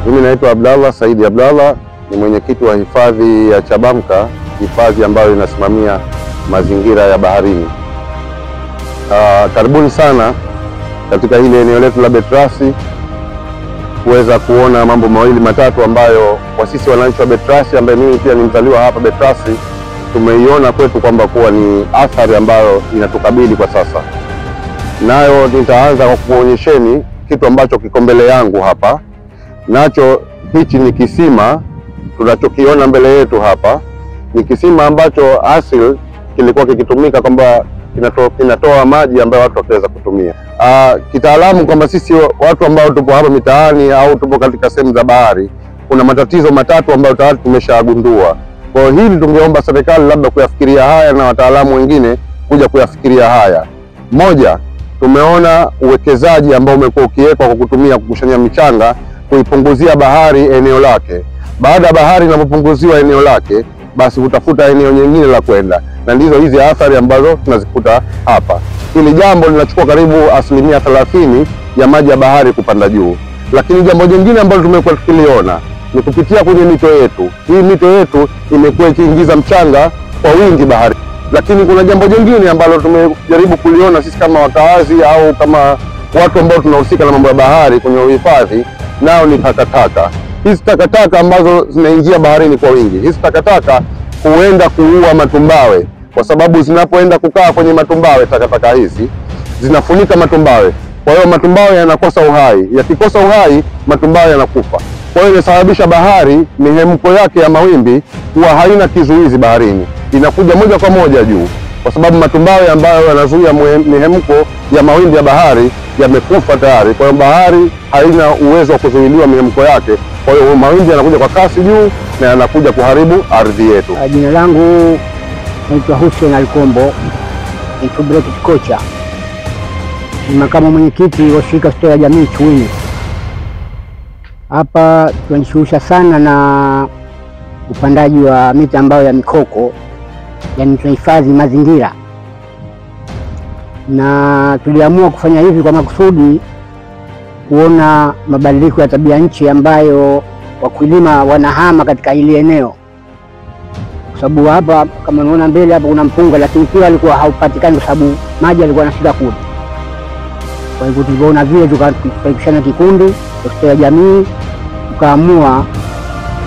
Mimi naitwa Abdallah Saidi Abdallah, ni mwenyekiti wa hifadhi ya Chabamka, hifadhi ambayo inasimamia mazingira ya baharini. Karibuni sana katika hili eneo letu la Betrasi kuweza kuona mambo mawili matatu ambayo kwa sisi wananchi wa Betrasi, ambaye mimi pia ni mzaliwa hapa Betrasi, tumeiona kwetu kwamba kuwa ni athari ambayo inatukabili kwa sasa. Nayo nitaanza kwa kuonyesheni kitu ambacho kiko mbele yangu hapa. Nacho hichi ni kisima tunachokiona mbele yetu hapa. Ni kisima ambacho asili kilikuwa kikitumika kwamba kinatoa maji ambayo watu wataweza kutumia. Kitaalamu kwamba sisi watu ambao tupo hapa mitaani au tupo katika sehemu za bahari, kuna matatizo matatu ambayo tayari tumeshagundua. Kwa hiyo hili tungeomba serikali labda kuyafikiria haya na wataalamu wengine kuja kuyafikiria haya. Moja, tumeona uwekezaji ambao umekuwa ukiwekwa kwa kukusanya michanga kuipunguzia bahari eneo lake. Baada ya bahari inapopunguziwa eneo lake, basi hutafuta eneo nyingine la kwenda, na ndizo hizi athari ambazo tunazikuta hapa. Hili jambo linachukua karibu 30% ya maji ya bahari kupanda juu. Lakini jambo jingine ambalo tumekuwa tukiliona ni kupitia kwenye mito yetu. Hii mito yetu imekuwa ikiingiza mchanga kwa wingi bahari. Lakini kuna jambo jingine ambalo tumejaribu kuliona sisi kama wakaazi au kama watu ambao tunahusika na mambo ya bahari kwenye uhifadhi, nao ni takataka. Hizi takataka ambazo zinaingia baharini kwa wingi, hizi takataka huenda kuua matumbawe, kwa sababu zinapoenda kukaa kwenye matumbawe, takataka hizi zinafunika matumbawe. Kwa hiyo matumbawe yanakosa uhai. Yakikosa uhai, matumbawe yanakufa. Kwa hiyo inasababisha bahari, mihemko yake ya mawimbi huwa haina kizuizi baharini, inakuja moja kwa moja juu, kwa sababu matumbawe ambayo yanazuia mihemko ya mawimbi ya bahari yamekufa tayari. Kwa hiyo bahari haina uwezo wa kuzuiliwa mihemko yake, kwa hiyo mawimbi yanakuja kwa kasi juu na yanakuja kuharibu ardhi yetu. Jina langu naitwa Hussein Alkombo, ni kocha, ni makamu mwenyekiti wa shirika ustawi wa jamii Chuini. Hapa tunajishughulisha sana na upandaji wa miti ambayo ya mikoko, yani tunahifadhi mazingira, na tuliamua kufanya hivi kwa makusudi kuona mabadiliko ya tabia nchi ambayo wakulima wanahama katika hili eneo. Kwa sababu hapa kama unaona mbele hapa kuna mpunga, lakini pia alikuwa haupatikani kwa sababu maji yalikuwa yanafika kule. Kwa hivyo tulipoona vile tukaikishana kikundi ustawi wa jamii, tukaamua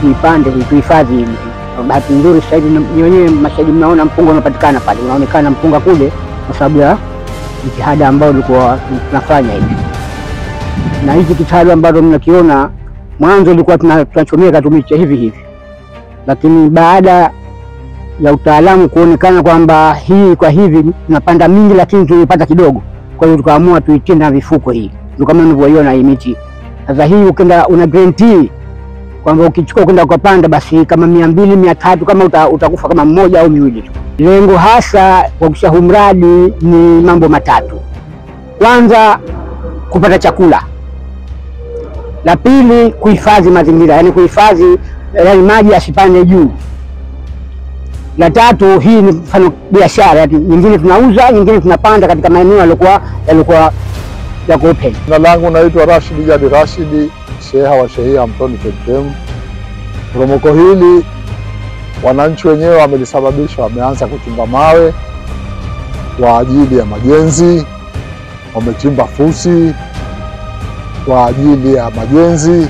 tuipande, tuhifadhi hili. Bahati nzuri sasa hivi wenyewe mashahidi mnaona mpunga unapatikana pale, unaonekana mpunga kule kwa sababu ya jitihada ambayo tulikuwa tunafanya hivi. Na hizi kitalu ambazo mnakiona mwanzo ilikuwa tunachomeka tu miche hivi hivi, lakini baada ya utaalamu kuonekana kwamba hii kwa hivi tunapanda mingi lakini tulipata kidogo, kwa hiyo tukaamua tuitenda vifuko hii. Ndio kama mnavyoiona hii miti. Sasa hii ukenda una guarantee kwamba ukichukua kwenda kupanda basi kama 200 300 kama utakufa kama mmoja au miwili tu. Lengo hasa kwa kusha huu mradi ni mambo matatu. Kwanza, kupata chakula. La pili, kuhifadhi mazingira, yani kuhifadhi maji yasipande juu. La tatu, hii ni mfano biashara, yani nyingine tunauza, nyingine tunapanda katika maeneo yalikuwa yako open. Jina langu naitwa Rashid Jadi Rashid, sheha wa shehia Mtoni Chemchem. Poromoko hili wananchi wenyewe wamelisababisha, wameanza kuchimba mawe kwa ajili ya majenzi, wamechimba fusi kwa ajili ya majenzi,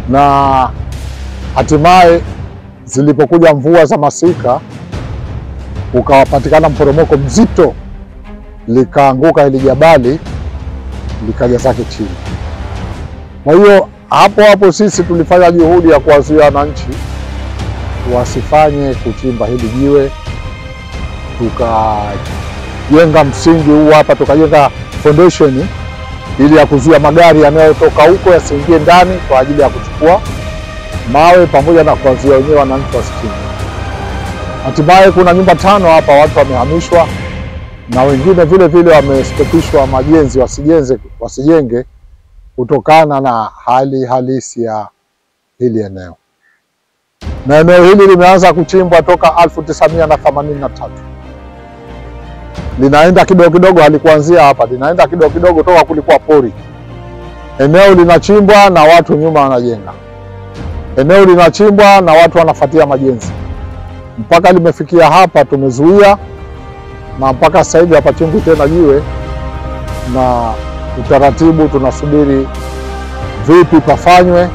na hatimaye zilipokuja mvua za masika ukawapatikana mporomoko mzito, likaanguka hili jabali likaja zake chini. Kwa hiyo hapo sisi tulifanya juhudi ya kuwazuia wananchi wasifanye kuchimba hili jiwe. Tukajenga msingi huu hapa, tukajenga foundation ili ya kuzuia magari yanayotoka huko yasiingie ndani kwa ajili ya kuchukua mawe, pamoja na kuwazuia wenyewe wananchi wasichimbe. Hatimaye kuna nyumba 5 hapa watu wamehamishwa, na wengine vile vile wamestopishwa majenzi wasijenge kutokana na hali halisi ya hili eneo. Na eneo hili limeanza kuchimbwa toka 1983. linaenda kidogo kidogo, halikuanzia hapa, linaenda kidogo kidogo toka kulikuwa pori. Eneo linachimbwa na watu nyuma wanajenga, eneo linachimbwa na watu wanafuatia majenzi, mpaka limefikia hapa tumezuia, na mpaka sasa hivi hapachimbwi tena jiwe, na utaratibu tunasubiri vipi pafanywe,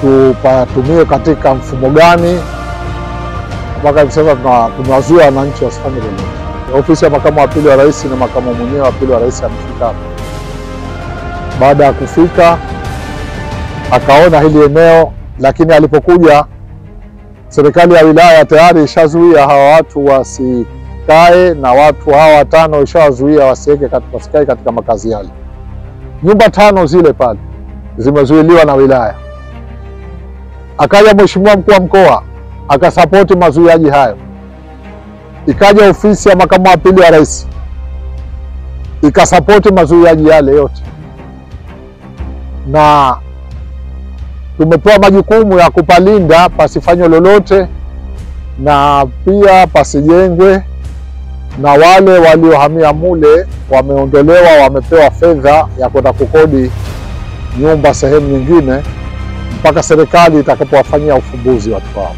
tupatumie katika mfumo gani. Mpaka hivi sasa tunawazuia wananchi wasifanye lolote. Ofisi ya makamu wa pili wa rais na makamu mwenyewe wa pili wa rais amefika hapa. Baada ya kufika akaona hili eneo, lakini alipokuja serikali ya wilaya tayari ishazuia hawa watu wasikae, na watu hawa 5 ishawazuia wasikae katika makazi yale. Nyumba 5 zile pale zimezuiliwa na wilaya. Akaja mheshimiwa mkuu wa mkoa akasapoti mazuiaji hayo. Ikaja ofisi ya makamu wa pili wa rais ikasapoti mazuiaji yale yote, na tumepewa majukumu ya kupalinda pasifanywe lolote, na pia pasijengwe, na wale waliohamia mule wameondolewa, wamepewa fedha ya kwenda kukodi nyumba sehemu nyingine mpaka serikali itakapowafanyia ufumbuzi watu wao.